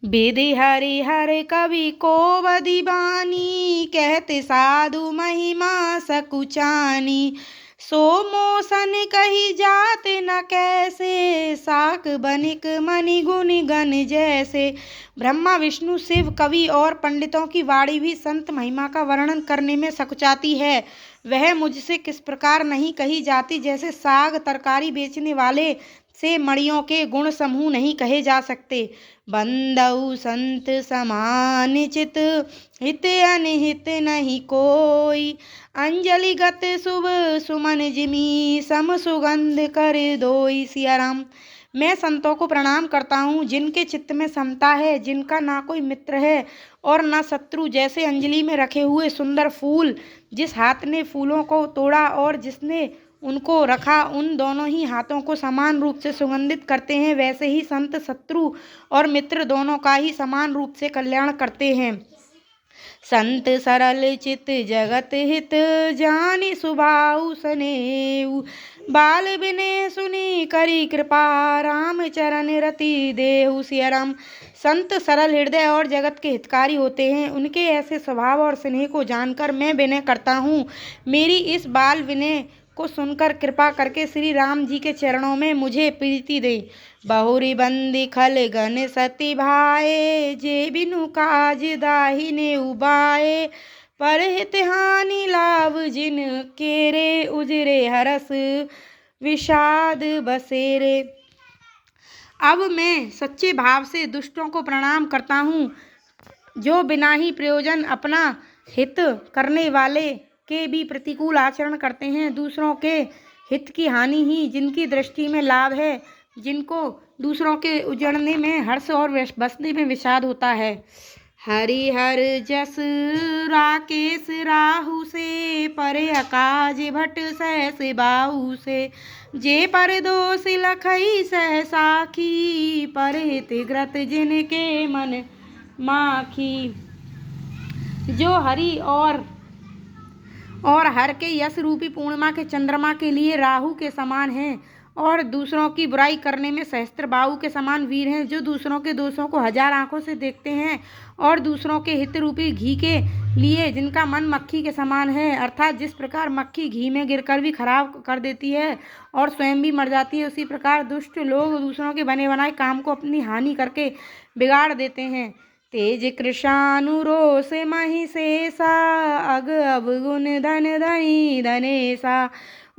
बेदे हरे हर कवि को बदीवानी, कहते साधु महिमा सकुचानी। सो मोसन कही जात न कैसे, साक बनिक मनि गुण गण जैसे। ब्रह्मा विष्णु शिव कवि और पंडितों की वाणी भी संत महिमा का वर्णन करने में सकुचाती है। वह मुझसे किस प्रकार नहीं कही जाती, जैसे साग तरकारी बेचने वाले से मणियों के गुण समूह नहीं कहे जा सकते। बंदउ संत समान चित, हित अनहित नहीं कोई। अंजलि गत शुभ सुमन जिमी, सम सुगंध कर दोई। सिया राम। मैं संतों को प्रणाम करता हूँ जिनके चित्त में समता है, जिनका ना कोई मित्र है और ना शत्रु। जैसे अंजलि में रखे हुए सुंदर फूल, जिस हाथ ने फूलों को तोड़ा और जिसने उनको रखा, उन दोनों ही हाथों को समान रूप से सुगंधित करते हैं, वैसे ही संत शत्रु और मित्र दोनों का ही समान रूप से कल्याण करते हैं। संत सरल चित जगत हित, जानि सुभाउ सनेऊ। बाल बिने सुनी करी कृपा, राम चरण रति देहु। सिया राम। संत सरल हृदय और जगत के हितकारी होते हैं। उनके ऐसे स्वभाव और स्नेह को जानकर मैं विनय करता हूँ। मेरी इस बाल विनय को सुनकर कृपा करके श्री राम जी के चरणों में मुझे प्रीति दे। बहुरी बंदी खल गन सती भाए, जे बिनु काज दाहिने उबाए। पर हित हानि लाभ जिन केरे, उजरे हरस विषाद बसेरे। अब मैं सच्चे भाव से दुष्टों को प्रणाम करता हूँ, जो बिना ही प्रयोजन अपना हित करने वाले के भी प्रतिकूल आचरण करते हैं। दूसरों के हित की हानि ही जिनकी दृष्टि में लाभ है, जिनको दूसरों के उजड़ने में हर्ष और बसने में विषाद होता है। हरिहर जस राकेश राहु से, परे अकाज भट सहस बाहु से। जे पर दोष लखई सह साखी, पर हित ग्रत जिनके मन माखी। जो हरि और हर के यश रूपी पूर्णिमा के चंद्रमा के लिए राहु के समान हैं और दूसरों की बुराई करने में सहस्त्र बाहु के समान वीर हैं। जो दूसरों के दोषों को हजार आंखों से देखते हैं और दूसरों के हित रूपी घी के लिए जिनका मन मक्खी के समान है, अर्थात जिस प्रकार मक्खी घी में गिरकर भी खराब कर देती है और स्वयं भी मर जाती है, उसी प्रकार दुष्ट लोग दूसरों के बने बनाए काम को अपनी हानि करके बिगाड़ देते हैं। तेज कृशानुरोष मही शेषा, अग अवगुण धन धनी धनेशा।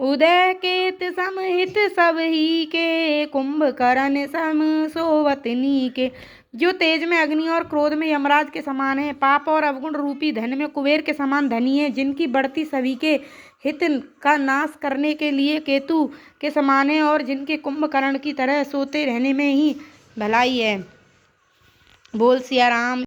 उदय केत समहित सब ही के, कुंभकर्ण सम सोवतनी के। जो तेज में अग्नि और क्रोध में यमराज के समान है, पाप और अवगुण रूपी धन में कुबेर के समान धनी है, जिनकी बढ़ती सभी के हित का नाश करने के लिए केतु के समान है और जिनके कुंभकर्ण की तरह सोते रहने में ही भलाई है। बोल सिया राम।